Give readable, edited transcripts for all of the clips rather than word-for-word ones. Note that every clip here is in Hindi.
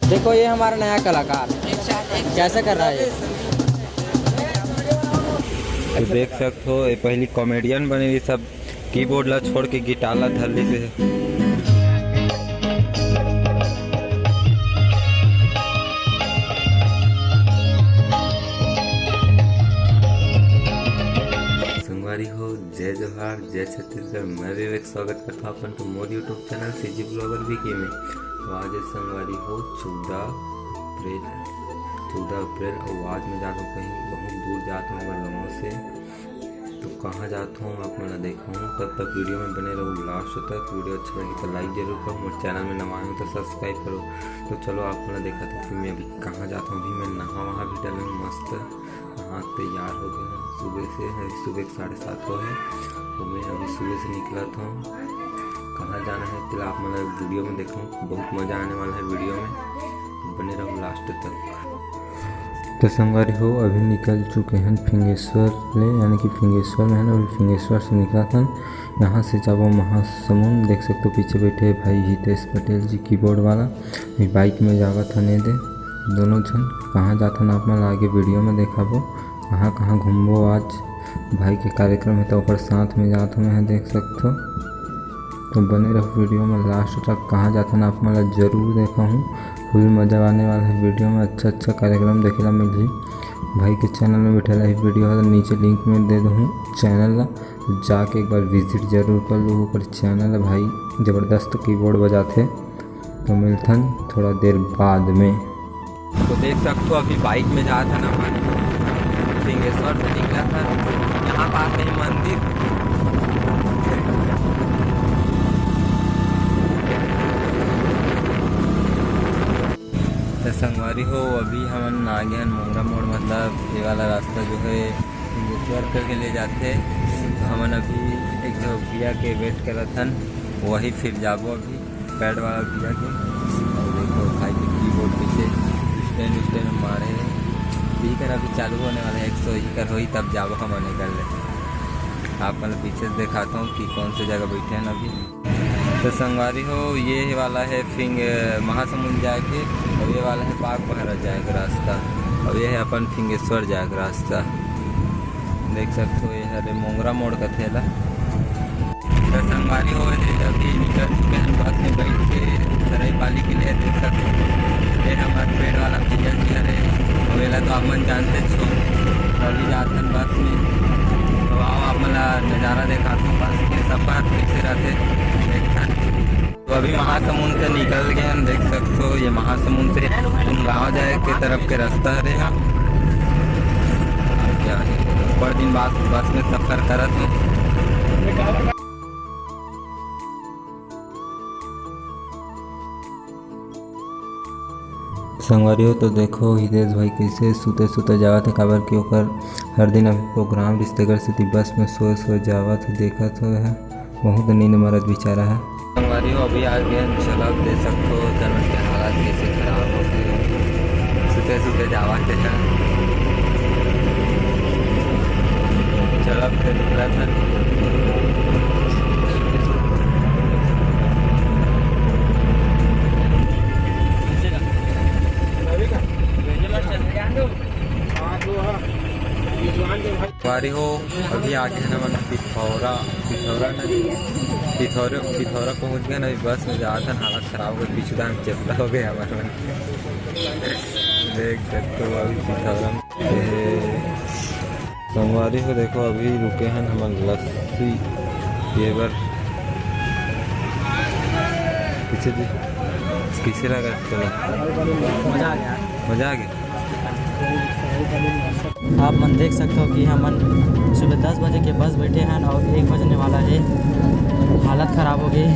देखो ये हमारा नया कलाकार कैसे कर रहा है ये। तो देख सकते हो ये पहली कॉमेडियन बने हुई सब कीबोर्ड ला छोड़ के गिटार ला धरली से। संगवारी हो, जय जोहार, जय छत्तीसगढ़। मैं विवेक स्वागत करता हूँ अपन तो मोर यूट्यूब चैनल सीजी ब्लॉगर भी की में। तो आज संगवारी हो 14 अप्रैल और आज मैं जाता हूँ कहीं बहुत दूर जाता हूँ गाँव से। तो कहाँ जाता हूँ आप मैं देखा हूँ, तब तक वीडियो में बने रहो लास्ट तक। वीडियो अच्छा लगे तो लाइक जरूर करो, मेरे चैनल में नवा हो तो सब्सक्राइब करो। तो चलो आप मैं देखा था कि मैं अभी कहाँ जाता हूँ। अभी मैं नहा वहाँ भी डाला हूँ, मस्त नहा तैयार हो गया हूँ सुबह से। अभी सुबह 7:30 को है तो मैं अभी सुबह से निकला था। कहाँ जाना है तो आप मतलब वीडियो में देखो, बहुत मज़ा आने वाला है वीडियो में, तो बने रहो लास्ट तक। तो संगवारी हो अभी निकल चुके हैं फिंगेश्वर ले, यानी कि फिंगेश्वर में है ना। अभी फिंगेश्वर से निकला था, यहाँ से जाओ महासमुंद। देख सकते हो पीछे बैठे भाई हितेश पटेल जी कीबोर्ड वाला, बाइक में जावा था ने दे दोनों जन। कहाँ जाता ना आप मैं आगे वीडियो में देखाबो, कहाँ कहाँ घूमबो आज भाई के कार्यक्रम है तो ओकर साथ में जाता हूँ मैं, देख सकते हो। तो बने रहो वीडियो में लास्ट तक। कहाँ जाता ना आप मैं जरूर देखा हूँ, फुल मज़ा आने वाला है वीडियो में। अच्छा कार्यक्रम देखेला मिली भाई के चैनल में बैठेला है वीडियो है, नीचे लिंक में दे दूँ चैनल ला, जाके एक बार विजिट जरूर कर लो ऊपर चैनल है। भाई ज़बरदस्त कीबोर्ड बजाते। तो मिलथन थोड़ा देर बाद में। तो देख सकते हो अभी बाइक में जा था ना हमारे सिंहेश्वर से निकला था, यहाँ पास नहीं मंदिर। तो संगवारी हो अभी हम आ गए मोंगरा मोड़, मतलब ये वाला रास्ता जो है सिंहेश्वर करके ले जाते। तो हमन अभी एक जो भैया के वेट करत हन, वही फिर जाबो अभी पैड वाला भैया के। और देखो भाई के कीबोर्ड पीछे स्टैंड मारे स्पीकर अभी चालू होने वाला है। 100 ही कर हो तब जाबो हम निकल ले। आप मतलब पीछे से दिखाता हूँ कि कौन सी जगह बैठे हैं अभी। तो संगवारी हो ये वाला है महासमुंद जाके, और ये वाला है बाग बहरा जाएगा रास्ता, और ये है अपन फिंगेश्वर जाएगा रास्ता। देख सकते हो ये है मोंगरा मोड़ का थेला। तो संगवारी हो अभी निकल चुके हैं बस में बैठ के सरायपाली के लिए। देख सकते हो ये हमारे पेड़ वाला भैया जी है, वेला तो आप मन जानते छो। अभी जाते हैं बस में, तो आओ आप मला नज़ारा दिखाते हैं बस के सफ़र कैसे रहते। तो अभी महासमुंद से निकल गए हम, देख सकते हो ये महासमुंद से गाँव जाए के तरफ के रास्ता है यहाँ। क्या पर दिन बाद बस में सफ़र करत हूँ। संगवारी हो तो देखो हितेश भाई कैसे सुते जावत है, काबर के ओकर हर दिन अभी प्रोग्राम रिश्तेदार से बस में सोए जावत है। देखा तो है बहुत नींद मरद बेचारा है। संगवारी हो अभी आ गए चलब, दे सकते हो जनन के हालात कैसे खराब हो गए, सुते जावत है। चलब से निकला था वारी हो। अभी आगे है ना मतलब पिथौरा पहुँच गया ना। अभी बस में जा था, हालत खराब हो गई, पिछड़ा में चपला हो गया हमारे मन। देख सकते हो अभी पिथौरा संगवारी हो। देखो अभी रुके हैं हम लस्सी ये बार किसे लगा चलो मज़ा आ गया। आप मन देख सकते हो कि हम सुबह 10 बजे के बस बैठे हैं और 1 बजने वाला है, हालत ख़राब हो गई।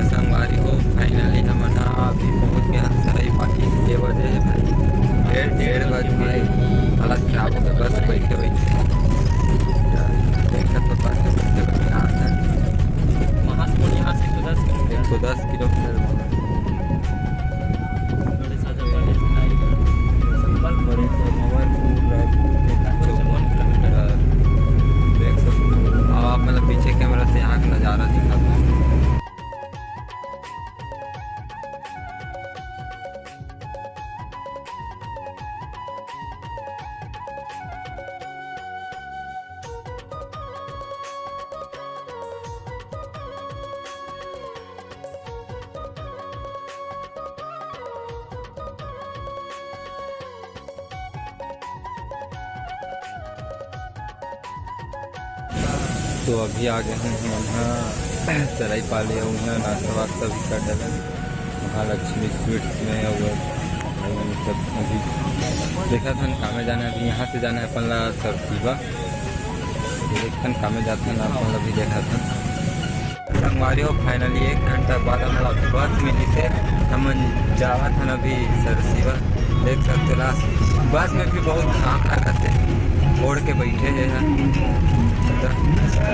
संगवारी हो फाइनली हम अभी पहुँच गया सरायपाली। ये बजे है भाई 1:30 बज गए, हालत खराब हो गया बस बैठे देख सकते बस में बैठे महासमुंद यहाँ से 110 किलोमीटर। देख सकते हो अब आप मतलब पीछे कैमरा से यहाँ का नज़ारा दिखाता हूँ। तो अभी आ गए हैं हम यहाँ सराई पाली और यहाँ नाश्ता वास्ता भी कर डले महालक्ष्मी स्वीट्स में। और भाई मैंने सब अभी देखा था काम में जाना है। अभी यहाँ से जाना है अपन ला सरसीवा, देखन काम में जाते हैं अपन अभी देखा था संगवारी हो। फाइनली 1 घंटा बाद हमारा बस मिली से हम जावा था अभी सरसीवा। देख सकते ला बस में भी बहुत घाम लागत है, ओढ़ के बैठे हैं।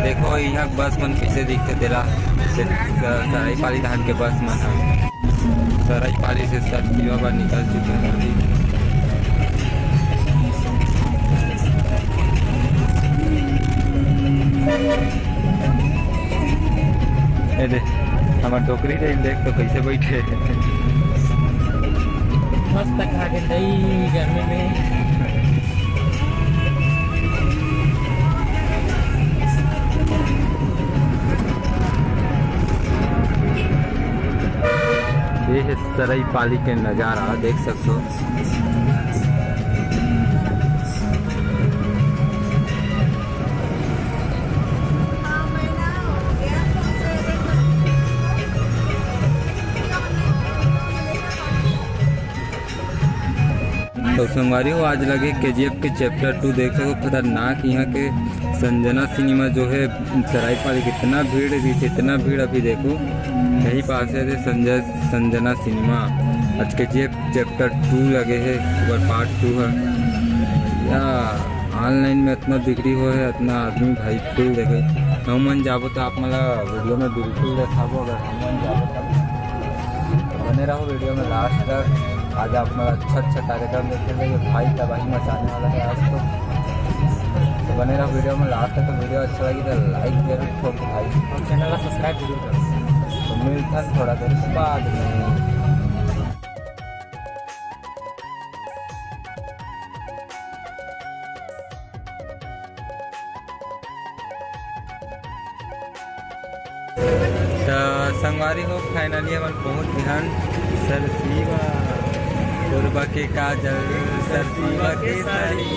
देखो यहाँ बस मन कैसे दिखते दिला सराई पाली धान के बस मन है। सराई पाली से सरसीवा पर निकल चुके हैं अभी। हमारे टोकरी देख तो कैसे बैठे मस्त खा के दही गर्मी में। ये है सराई पाली के नज़ारा, देख सकते हो। तो संगवारी हो आज लगे KGF के चैप्टर 2 देख सको खतरनाक। यहाँ के संजना सिनेमा जो है सराई पाली कितना भीड़ रही थी, इतना भीड़। अभी देखो यही पास है संजना सिनेमा। आज KGF चैप्टर 2 लगे है, पार्ट 2 है। या ऑनलाइन में इतना बिक्री हो है, इतना आदमी भाई फुल देखे। हम मन जाबो तो आप मला वीडियो में बिल्कुल देखाबो। अगर हम मन जाबो तो बने रहो वीडियो में लास्ट तक। आज आप मेरा अच्छा कार्यक्रम देखेंगे। ये भाई का भाई मचाने वाला है आज तो बने रहो वीडियो में लास्ट तक। तो वीडियो अच्छा लगी तो लाइक जरूर ठोक भाई और चैनल को सब्सक्राइब जरूर करो। तो मिलता है थोड़ा देर बाद में। तो संगवारी हो फाइनली हम पहुँच ध्यान सरसीवा पूर्वा के काजल सरसीवा के साड़ी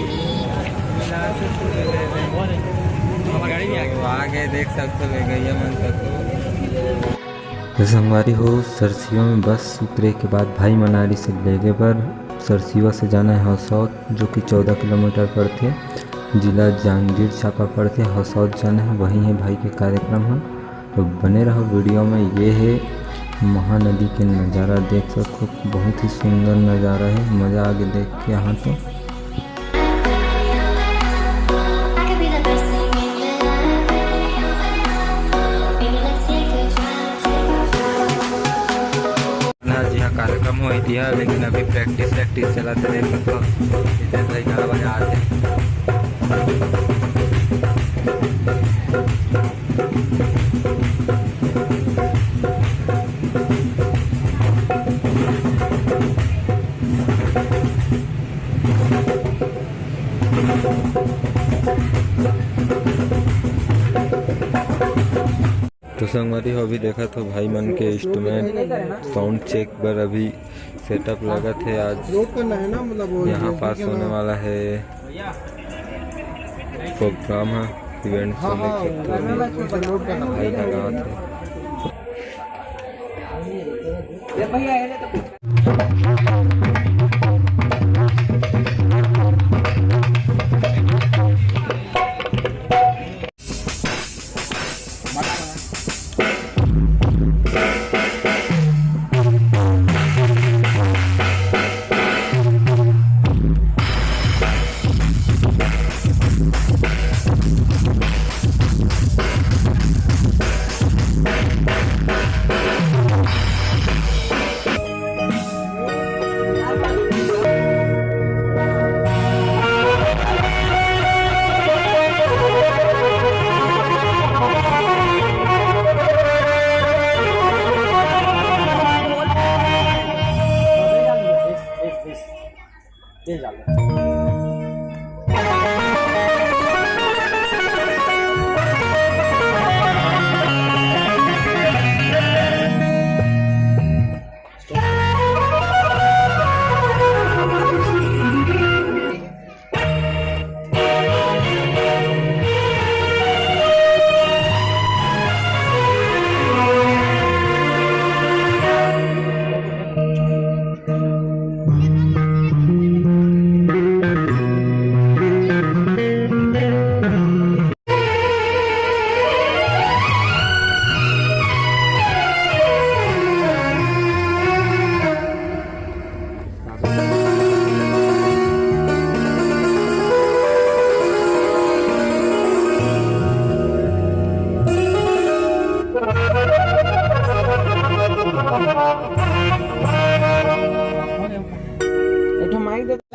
आगे देख सकते हो। ले गई मन तक तो संगवारी हो सरसीवा में बस उतरे के बाद भाई मनाली से लेगे पर सरसीवा से जाना है हसौद, जो कि 14 किलोमीटर पड़ते, जिला जांजगीर चांपा पड़ते। हसौद जाना है, वहीं है भाई के कार्यक्रम है। तो बने रहो वीडियो में। ये है महानदी के नज़ारा, देख सको बहुत ही सुंदर नज़ारा है। मज़ा आगे देख के यहाँ तो जी हाँ कार्यक्रम हो दिया, लेकिन अभी प्रैक्टिस चलाते देख सकते हो। भाई गाना बजा तो संगवारी हो अभी देखा तो भाई मन के इंस्ट्रूमेंट साउंड चेक पर अभी सेटअप लगा थे। आज यहाँ पास होने वाला है प्रोग्राम है, इवेंट भाई लगा थे।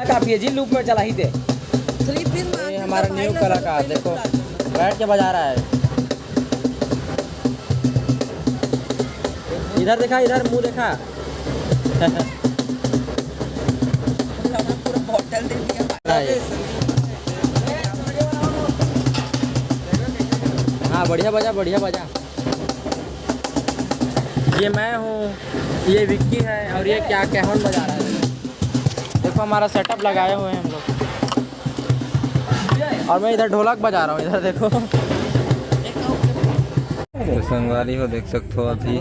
काफी है जी, लूप में चला ही दे। ये हमारा न्यू कलाकार देखो बैठ के बजा रहा है। इधर देखा, इधर मुंह देखा। पूरा बॉटल दे दिया। हाँ बढ़िया बजा, बढ़िया बजा। ये मैं हूँ, ये विक्की है और ये क्या कैहन बजा रहा है। देखो हमारा सेटअप लगाए हुए हैं हम लोग। और मैं इधर ढोलक बजा रहा हूँ, इधर देखो। तो संगवारी हो देख सकते हो अभी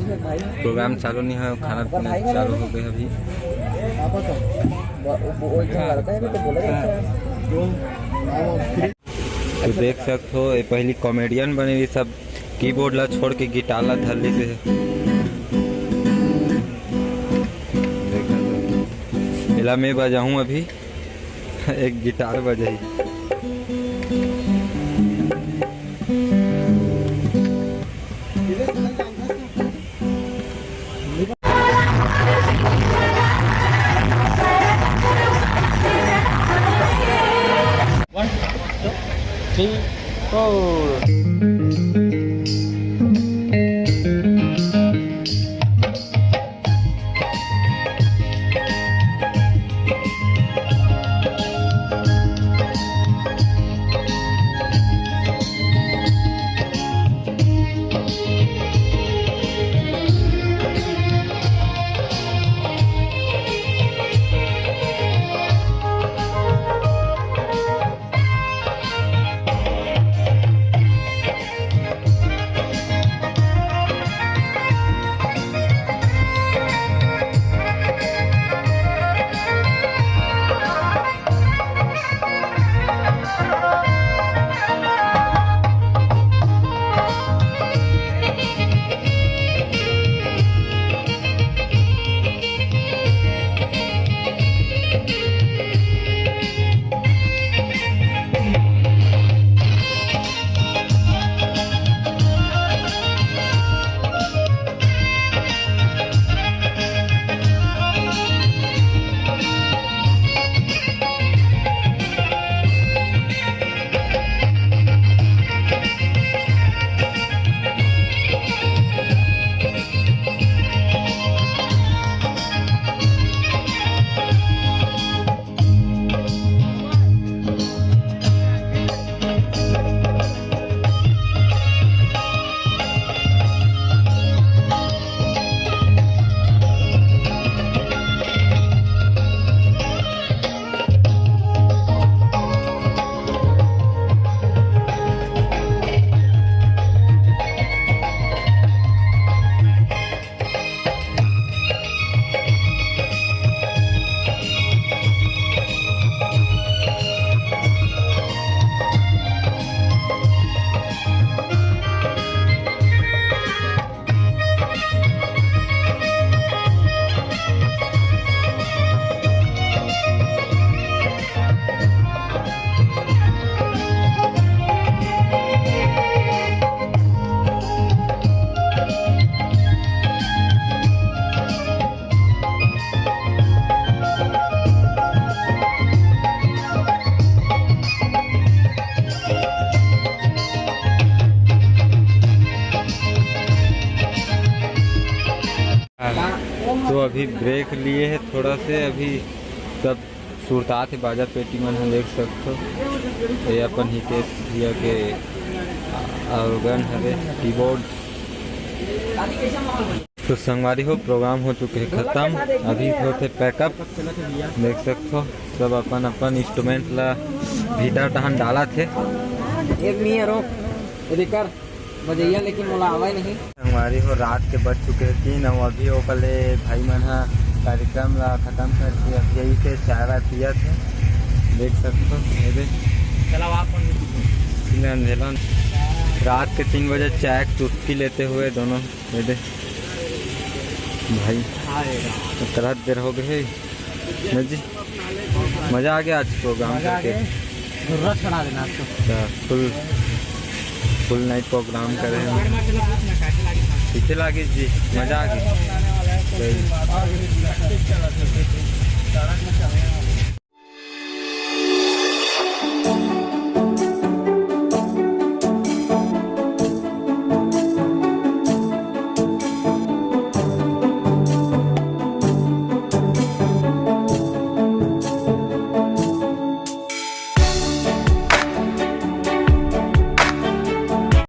प्रोग्राम चालू नहीं है, खाना पीना चालू हो गया अभी। तो देख सकते हो ये पहली कॉमेडियन बनी हुई, सब कीबोर्ड ला छोड़ के गिटार ला धरली से। इला मैं बजाऊँ अभी एक गिटार बजाई। One, 2, 3, 4। तो अभी ब्रेक लिए है थोड़ा से, अभी सब सुरता थे बाजा पेटी मन है देख सकते हो। ये अपन हितेश भैया के ऑर्गन है कीबोर्ड। तो संगवारी हो प्रोग्राम हो चुके हैं खत्म, अभी होते पैकअप देख सकते हो। सब अपन अपन इंस्ट्रूमेंट ला भीतर टहन डाला थे। एक नहीं है रोक कर बजैया, लेकिन मोला आवा नहीं। संगवारी हो रात के बज चुके हैं 3 और अभी वो कल भाई मन कार्यक्रम ला खत्म करके अब यही से चाय वाय पिया थे देख सकते हो। अंधेला रात के 3 बजे चाय चुस्की लेते हुए दोनों भाई तो तरह देर हो गई। जी मज़ा आ गया आज प्रोग्राम करके। जरूरत पड़ा देना आपको। फुल नाइट प्रोग्राम करे हैं। इसे लागे जी मज़ा आ गई।